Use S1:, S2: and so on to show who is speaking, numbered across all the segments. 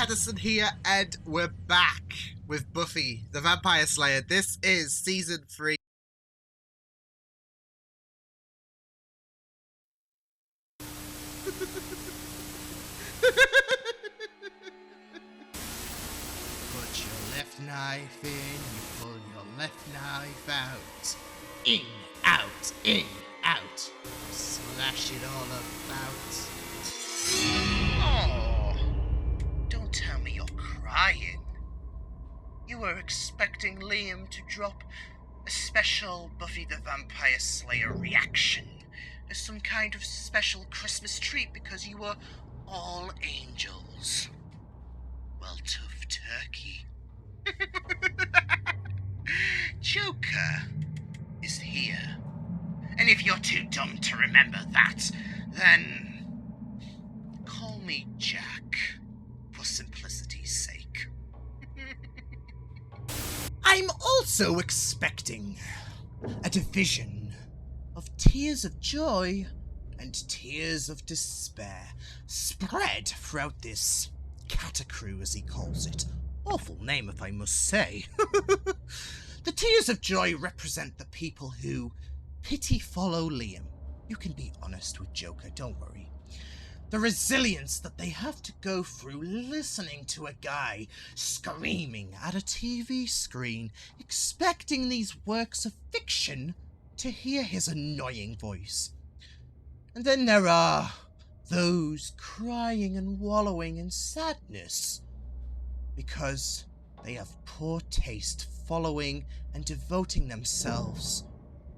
S1: Catterson here, and we're back with Buffy the Vampire Slayer. This is Season 3. Put your left knife in, you pull your left knife out. In, out. Slash it all about. Oh, don't tell me you're crying. You were expecting Liam to drop a special Buffy the Vampire Slayer reaction as some kind of special Christmas treat because you were all angels. Well, tough turkey. Joker is here. And if you're too dumb to remember that, then call me Jack, for simplicity's sake. I'm also expecting a division of tears of joy and tears of despair spread throughout this Catacrew, as he calls it. Awful name, if I must say. The tears of joy represent the people who pity follow Liam. You can be honest with Joker, don't worry. The resilience that they have to go through listening to a guy screaming at a TV screen, expecting these works of fiction to hear his annoying voice. And then there are those crying and wallowing in sadness because they have poor taste following and devoting themselves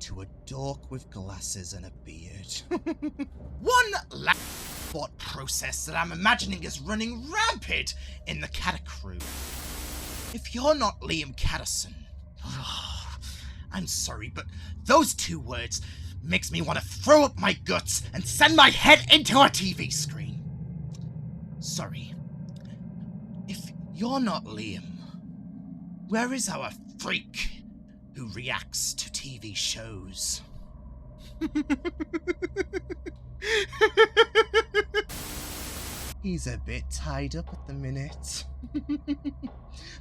S1: to a dork with glasses and a beard. One last thought process that I'm imagining is running rampant in the Catacrew. If you're not Liam Catterson, I'm sorry, but those two words makes me want to throw up my guts and send my head into a TV screen. Sorry. If you're not Liam, where is our freak who reacts to TV shows? He's a bit tied up at the minute.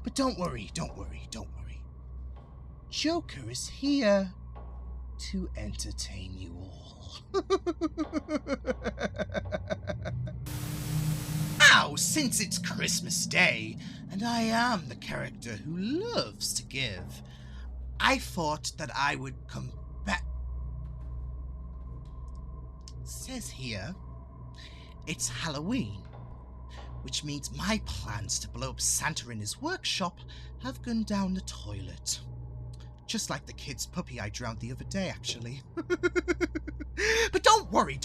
S1: But don't worry. Joker is here to entertain you all. Now, since it's Christmas Day, and I am the character who loves to give, I thought that I would come back. Says here, it's Halloween, which means my plans to blow up Santa in his workshop have gone down the toilet. Just like the kid's puppy I drowned the other day, actually. But don't worry.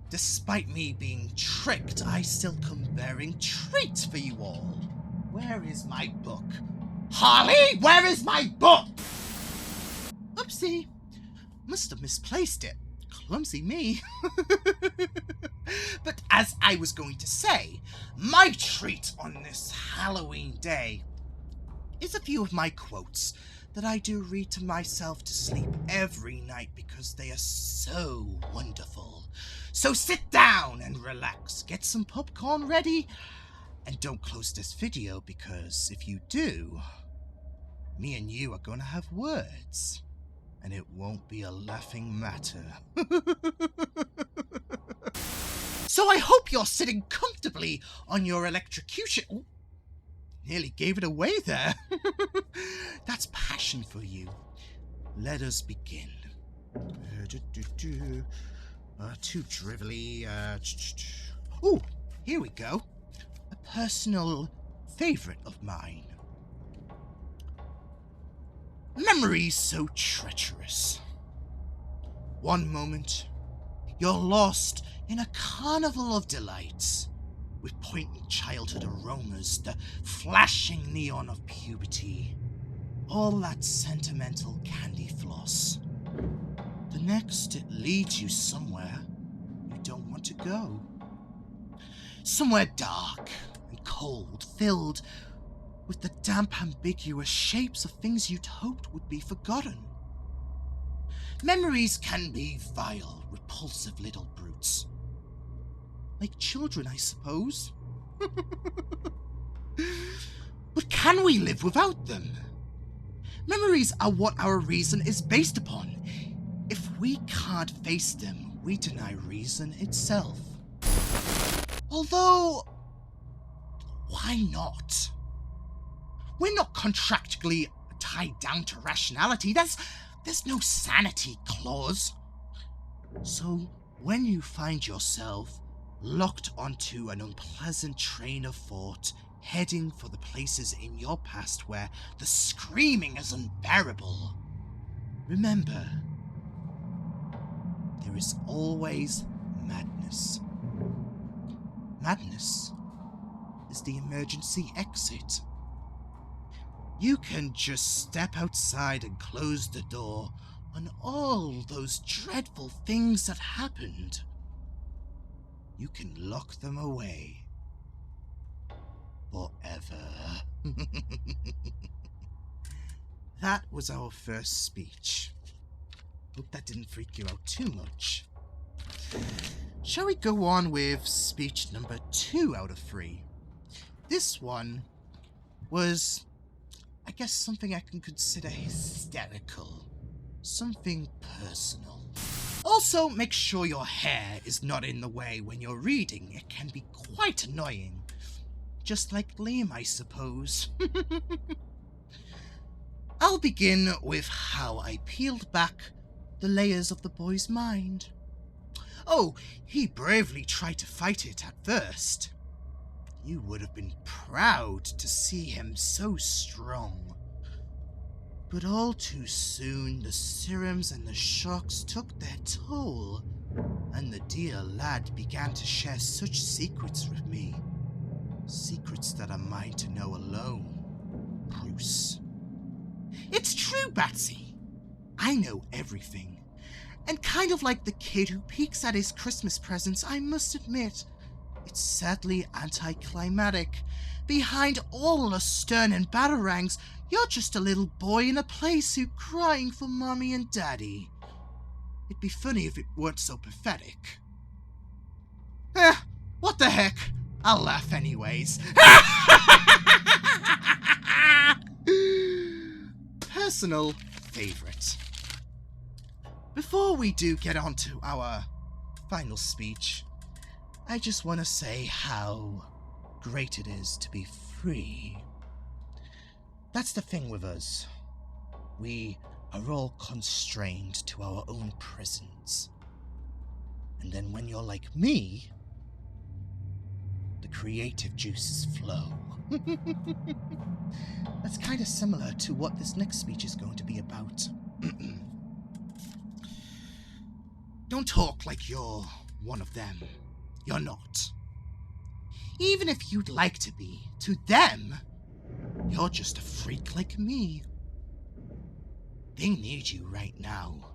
S1: Despite me being tricked, I still come bearing treats for you all. Where is my book? Harley, where is my book? Oopsie. Must have misplaced it. Clumsy me. But as I was going to say, my treat on this Halloween day is a few of my quotes that I do read to myself to sleep every night because they are so wonderful. So sit down and relax, get some popcorn ready, and don't close this video because if you do, me and you are going to have words, and it won't be a laughing matter. So I hope you're sitting comfortably on your electrocution. Ooh, nearly gave it away there. That's passion for you. Let us begin. Too drivelly. Ooh, here we go. A personal favorite of mine. Memories so treacherous. One moment, you're lost in a carnival of delights, with poignant childhood aromas, the flashing neon of puberty, all that sentimental candy floss. The next, it leads you somewhere you don't want to go. Somewhere dark and cold, filled with the damp, ambiguous shapes of things you'd hoped would be forgotten. Memories can be vile, repulsive little brutes. Like children, I suppose. But can we live without them? Memories are what our reason is based upon. If we can't face them, we deny reason itself. Although, why not? We're not contractually tied down to rationality. There's no sanity clause. So when you find yourself locked onto an unpleasant train of thought, heading for the places in your past where the screaming is unbearable, remember, there is always madness. Madness is the emergency exit. You can just step outside and close the door on all those dreadful things that happened. You can lock them away forever. That was our first speech. Hope that didn't freak you out too much. Shall we go on with speech number 2 out of 3? This one was, I guess, something I can consider hysterical. Something personal. Also, make sure your hair is not in the way when you're reading. It can be quite annoying. Just like Liam, I suppose. I'll begin with how I peeled back the layers of the boy's mind. Oh, he bravely tried to fight it at first. You would have been proud to see him so strong. But all too soon, the serums and the shocks took their toll, and the dear lad began to share such secrets with me. Secrets that are mine to know alone, Bruce. It's true, Batsy. I know everything. And kind of like the kid who peeks at his Christmas presents, I must admit, it's sadly anticlimactic. Behind all the stern and batarangs, you're just a little boy in a play suit crying for mommy and daddy. It'd be funny if it weren't so pathetic. What the heck? I'll laugh anyways. Personal favorite. Before we do get on to our final speech, I just want to say how great it is to be free. That's the thing with us. We are all constrained to our own prisons. And then when you're like me, the creative juices flow. That's kind of similar to what this next speech is going to be about. Don't talk like you're one of them. You're not. Even if you'd like to be, to them, you're just a freak like me. They need you right now.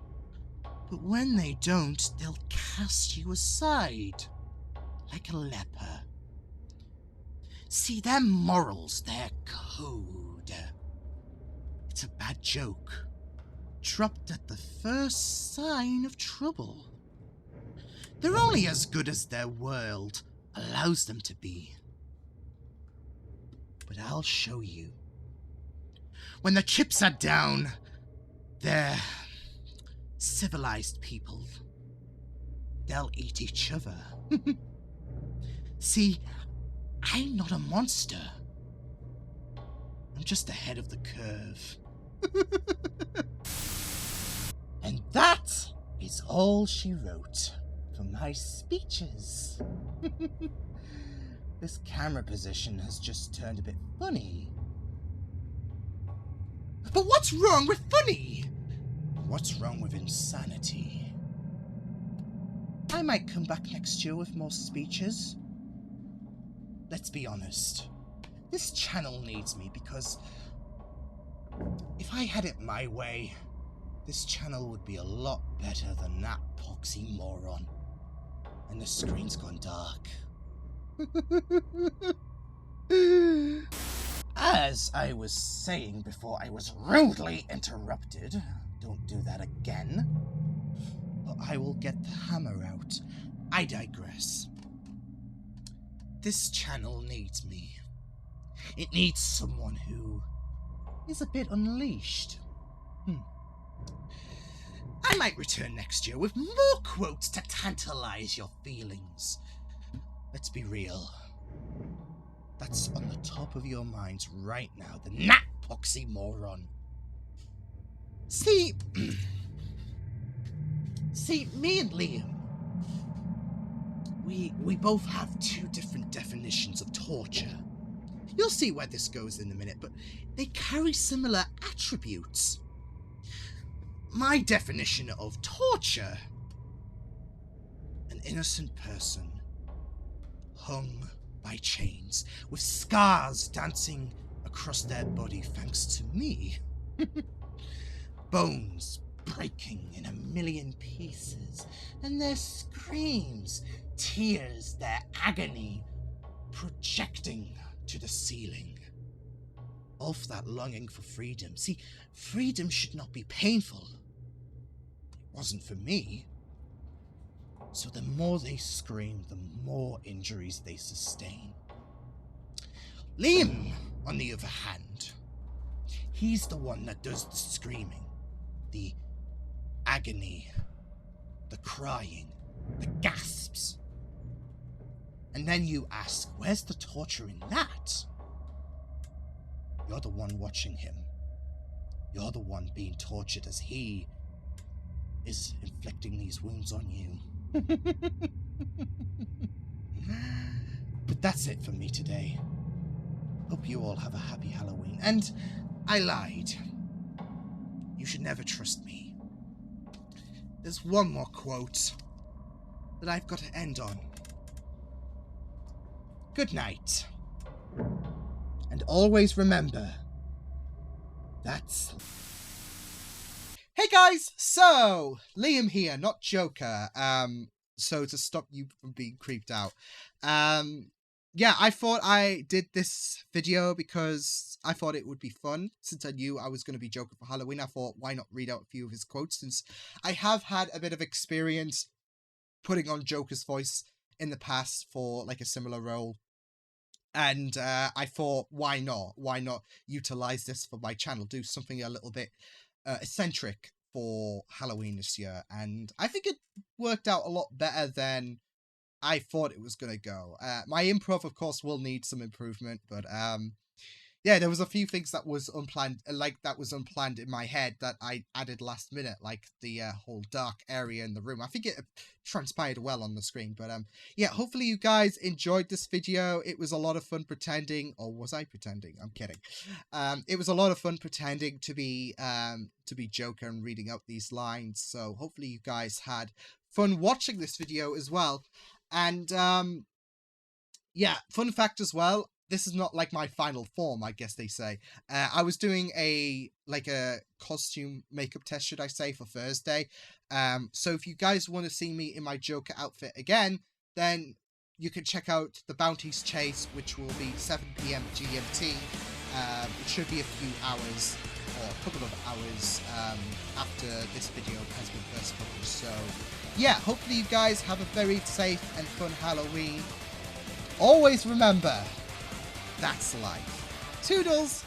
S1: But when they don't, they'll cast you aside, like a leper. See, their morals, their code. It's a bad joke, dropped at the first sign of trouble. They're only as good as their world allows them to be. But I'll show you. When the chips are down, they're civilized people. They'll eat each other. See, I'm not a monster. I'm just ahead of the curve. And that is all she wrote for my speeches. This camera position has just turned a bit funny. But what's wrong with funny? What's wrong with insanity? I might come back next year with more speeches. Let's be honest. This channel needs me because if I had it my way, this channel would be a lot better than that poxy moron. And the screen's gone dark. As I was saying before I was rudely interrupted, don't do that again, or I will get the hammer out. I digress. this channel needs me. It needs someone who is a bit unleashed. I might return next year with more quotes to tantalize your feelings. Let's be real. That's on the top of your minds right now, the Nat Poxy moron. See, me and Liam, we both have two different definitions of torture. You'll see where this goes in a minute, but they carry similar attributes. My definition of torture: an innocent person hung by chains, with scars dancing across their body thanks to me. Bones breaking in a million pieces, and their screams, tears, their agony projecting to the ceiling. Of that longing for freedom. See, freedom should not be painful. It wasn't for me. So the more they scream, the more injuries they sustain. Liam, on the other hand, he's the one that does the screaming, the agony, the crying, the gasps. And then you ask, where's the torture in that? You're the one watching him. You're the one being tortured as he is inflicting these wounds on you. But that's it for me today. Hope you all have a happy Halloween. And I lied. You should never trust me. There's one more quote that I've got to end on. Good night. And always remember, that's... Hey guys, so Liam here, not Joker. So to stop you from being creeped out. Yeah, I thought I did this video because I thought it would be fun. Since I knew I was going to be Joker for Halloween, I thought, why not read out a few of his quotes, since I have had a bit of experience putting on Joker's voice in the past for like a similar role. And I thought, why not? Why not utilize this for my channel? Do something a little bit eccentric for Halloween this year. And I think it worked out a lot better than I thought it was going to go. My improv, of course, will need some improvement. But yeah, there was a few things that was unplanned, in my head that I added last minute, like the whole dark area in the room. I think it transpired well on the screen, but yeah, hopefully you guys enjoyed this video. It was a lot of fun pretending, or was I pretending? I'm kidding. It was a lot of fun pretending to be Joker and reading out these lines. So hopefully you guys had fun watching this video as well. And yeah, fun fact as well, this is not like my final form, I guess they say. I was doing a costume makeup test, should I say, for Thursday. So if you guys want to see me in my Joker outfit again, then you can check out the Bounties Chase, which will be 7 PM GMT. It should be a few hours, or a couple of hours, after this video has been first published. So yeah, hopefully you guys have a very safe and fun Halloween. Always remember, that's life. Toodles!